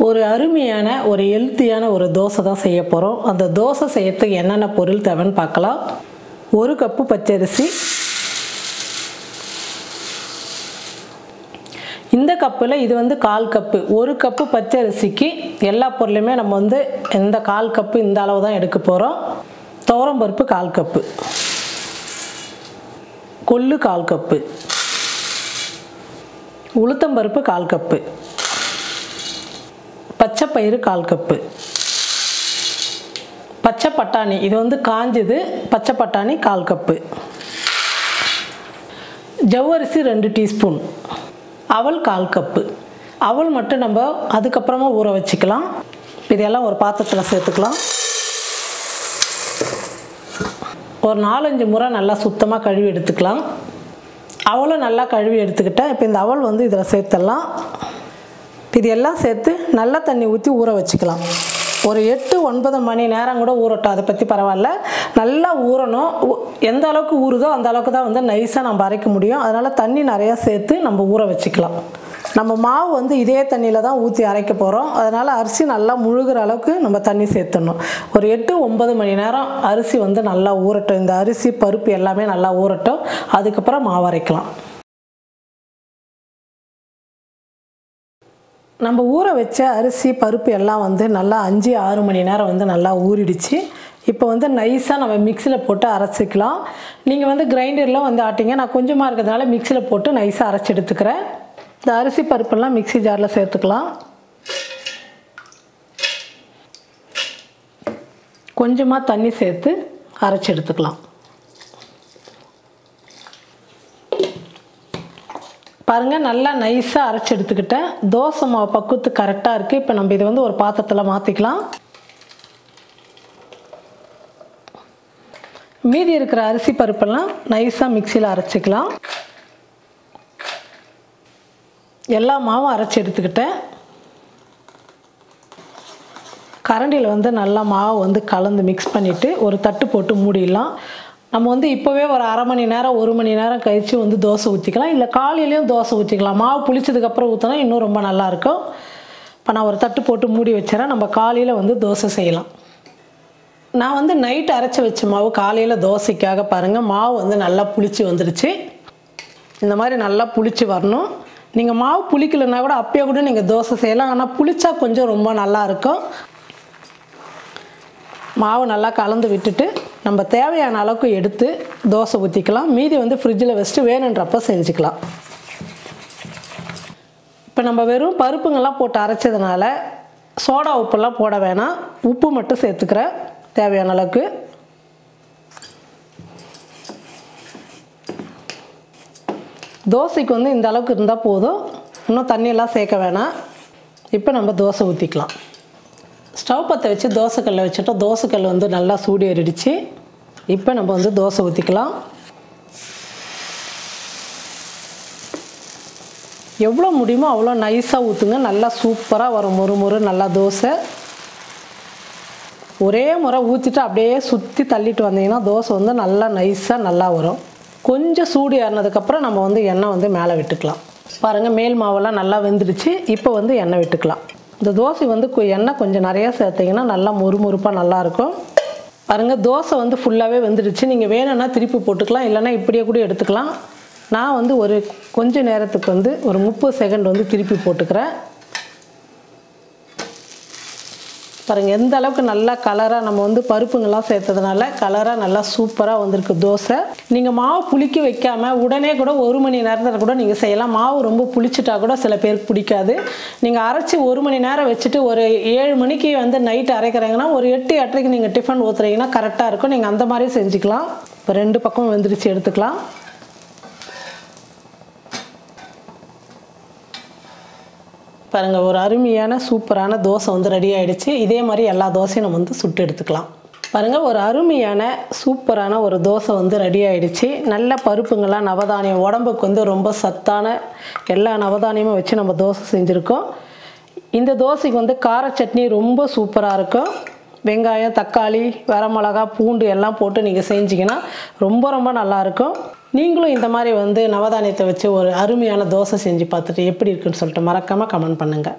ஒரு அருமையான ஒரு ஹெல்த்தியான ஒரு தோசை தான் செய்ய போகிறோம். அந்த தோசை செய்யறதுக்கு என்னென்ன பொருள் தேவைன்னு பார்க்கலாம். 1 கப்பு பச்சரிசி. இந்த கப்பில் இது 1/4 கப்பு. 1 கப்பு பச்சரிசிக்கு எல்லா பொருளுமே நம்ம இந்த 1/4 கப்பு இந்த அளவு தான் எடுக்க போகிறோம். துவரம் பருப்பு 1/4 கப்பு, கொள்ளு 1/4 கப்பு, உளுத்தம்பருப்பு 1/4 கப்பு, பச்சை பயிறு 1/4 கப்பு, பச்சை பட்டாணி இது காஞ்சது பச்சை பட்டாணி 1/4 கப்பு, ஜவ்வரிசி 2 டீஸ்பூன், அவல் 1/4 கப்பு. அவல் மட்டும் நம்ம அதுக்கப்புறமா ஊற வச்சுக்கலாம். இதெல்லாம் ஒரு பாத்திரத்தில் சேர்த்துக்கலாம். ஒரு 4-5 முறை நல்லா சுத்தமாக கழுவி எடுத்துக்கலாம். அவலும் நல்லா கழுவி எடுத்துக்கிட்டேன். இப்போ இந்த அவல் இதில் சேர்த்துடலாம். இது எல்லாம் சேர்த்து நல்லா தண்ணி ஊற்றி ஊற வச்சுக்கலாம். ஒரு 8-9 மணி நேரம் கூட ஊறட்டும், அதை பற்றி பரவாயில்ல. நல்லா ஊறணும். எந்த அளவுக்கு ஊறுதோ அந்த அளவுக்கு தான் நைஸாக நம்ம அரைக்க முடியும். அதனால் தண்ணி நிறையா சேர்த்து நம்ம ஊற வச்சுக்கலாம். நம்ம மாவு இதே தண்ணியில் தான் ஊற்றி அரைக்க போகிறோம். அதனால் அரிசி நல்லா முழுகிற அளவுக்கு நம்ம தண்ணி சேர்த்துடணும். ஒரு 8-9 மணி நேரம் அரிசி நல்லா ஊறட்டும். இந்த அரிசி பருப்பு எல்லாமே நல்லா ஊறட்டும். அதுக்கப்புறம் மாவு அரைக்கலாம். நம்ம ஊற வச்ச அரிசி பருப்பு எல்லாம் நல்லா 5-6 மணி நேரம் நல்லா ஊறிடுச்சு. இப்போ நைஸாக நம்ம மிக்சியில் போட்டு அரைச்சிக்கலாம். நீங்கள் கிரைண்டரில் ஆட்டிங்க. நான் கொஞ்சமாக இருக்கிறதுனால மிக்சியில் போட்டு நைஸாக அரைச்சி எடுத்துக்கிறேன். இந்த அரிசி பருப்பெல்லாம் மிக்சி ஜாரில் சேர்த்துக்கலாம். கொஞ்சமாக தண்ணி சேர்த்து அரைச்சி எடுத்துக்கலாம். பாருங்கள், நல்லா நைஸாக அரைச்சி எடுத்துக்கிட்டேன். தோசை மாவு பக்குவத்து கரெக்டாக இருக்குது. இப்போ நம்ம இதை ஒரு பாத்திரத்தில் மாற்றிக்கலாம். மீதி இருக்கிற அரிசி பருப்பெல்லாம் நைஸாக மிக்சியில் அரைச்சிக்கலாம். எல்லா மாவும் அரைச்சி எடுத்துக்கிட்டேன். கரண்டியில் நல்லா மாவு கலந்து மிக்ஸ் பண்ணிவிட்டு ஒரு தட்டு போட்டு மூடிடலாம். நம்ம இப்போவே ஒரு அரை மணி நேரம் 1 மணி நேரம் கழித்து தோசை ஊற்றிக்கலாம். இல்லை காலையிலையும் தோசை ஊற்றிக்கலாம். மாவு புளிச்சதுக்கப்புறம் ஊற்றினா இன்னும் ரொம்ப நல்லாயிருக்கும். இப்போ நான் ஒரு தட்டு போட்டு மூடி வச்சுறேன். நம்ம காலையில் தோசை செய்யலாம். நான் நைட்டு அரைச்சி வச்ச மாவு காலையில் தோசைக்காக பாருங்கள், மாவு நல்லா புளிச்சு வந்துடுச்சு. இந்த மாதிரி நல்லா புளிச்சு வரணும். நீங்கள் மாவு புளிக்கலைன்னா கூட அப்பயே கூட நீங்கள் தோசை செய்யலாம். ஆனால் புளிச்சா கொஞ்சம் ரொம்ப நல்லாயிருக்கும். மாவு நல்லா கலந்து விட்டுட்டு நம்ம தேவையான அளவுக்கு எடுத்து தோசை ஊற்றிக்கலாம். மீதி ஃப்ரிட்ஜில் வச்சுட்டு வேணுன்றப்போ செஞ்சுக்கலாம். இப்போ நம்ம வெறும் பருப்புங்கள்லாம் போட்டு அரைச்சதுனால சோடா உப்புலாம் போட வேணாம். உப்பு மட்டும் சேர்த்துக்கிறேன் தேவையான அளவுக்கு. தோசைக்கு இந்த அளவுக்கு இருந்தால் போதும். இன்னும் தண்ணியெல்லாம் சேர்க்க வேணாம். இப்போ நம்ம தோசை ஊற்றிக்கலாம். ஸ்டவ் பற்ற வச்சு தோசைக்கல்லை வச்சுட்டோம். தோசைக்கல் நல்லா சூடு ஏறிடுச்சு. இப்போ நம்ம தோசை ஊற்றிக்கலாம். எவ்வளோ முடியுமோ அவ்வளோ நைஸாக ஊற்றுங்க. நல்லா சூப்பராக வரும். மொறு நல்லா தோசை. ஒரே முறை ஊற்றிட்டு அப்படியே சுற்றி தள்ளிட்டு வந்தீங்கன்னா தோசை நல்லா நைஸாக நல்லா வரும். கொஞ்சம் சூடு ஏறினதுக்கப்புறம் நம்ம எண்ணெய் மேலே விட்டுக்கலாம். பாருங்கள், மேல் மாவெல்லாம் நல்லா வெந்துடுச்சு. இப்போ எண்ணெய் விட்டுக்கலாம். இந்த தோசை எண்ணெய் கொஞ்சம் நிறையா சேர்த்திங்கன்னா நல்லா மொறுமொறுப்பாக நல்லாயிருக்கும். பாருங்கள், தோசை ஃபுல்லாகவே வெந்துடுச்சு. நீங்கள் வேணும்னா திருப்பி போட்டுக்கலாம், இல்லைனா இப்படியே கூட எடுத்துக்கலாம். நான் ஒரு கொஞ்சம் நேரத்துக்கு ஒரு 30 செகண்ட் திருப்பி போட்டுக்கிறேன். பாருங்கள், எந்த அளவுக்கு நல்லா கலராக நம்ம பருப்புங்கள்லாம் சேர்த்ததுனால கலராக நல்லா சூப்பராக வந்திருக்கு தோசை. நீங்கள் மாவு புளிக்க வைக்காமல் உடனே கூட 1 மணி நேரத்தில் கூட நீங்கள் செய்யலாம். மாவு ரொம்ப புளிச்சிட்டா கூட சில பேருக்கு பிடிக்காது. நீங்கள் அரைச்சி 1 மணி நேரம் வச்சுட்டு ஒரு 7 மணிக்கு நைட்டு அரைக்கிறீங்கன்னா ஒரு 8-8:30 நீங்கள் டிஃபன் ஊற்றுறீங்கன்னா கரெக்டாக இருக்கும். நீங்கள் அந்த மாதிரியும் செஞ்சுக்கலாம். இப்போ 2 பக்கம் வெந்துருச்சு, எடுத்துக்கலாம். பாருங்கள், ஒரு அருமையான சூப்பரான தோசை ரெடி ஆகிடுச்சு. இதே மாதிரி எல்லா தோசையும் நம்ம சுட்டு எடுத்துக்கலாம். பாருங்கள், ஒரு அருமையான சூப்பரான ஒரு தோசை ரெடி ஆகிடுச்சு. நல்ல பருப்புங்கள்லாம் நவதானியம், உடம்புக்கு ரொம்ப சத்தான எல்லா நவதானியமும் வச்சு நம்ம தோசை செஞ்சுருக்கோம். இந்த தோசைக்கு கார சட்னி ரொம்ப சூப்பராக இருக்கும். வெங்காயம், தக்காளி, வரமிளகா, பூண்டு எல்லாம் போட்டு நீங்கள் செஞ்சிங்கன்னா ரொம்ப நல்லாயிருக்கும். நீங்களும் இந்த மாதிரி நவதானியத்தை வச்சு ஒரு அருமையான தோசை செஞ்சு பார்த்துட்டு எப்படி இருக்குன்னு சொல்லிட்டு மறக்காமல் கமெண்ட் பண்ணுங்கள்.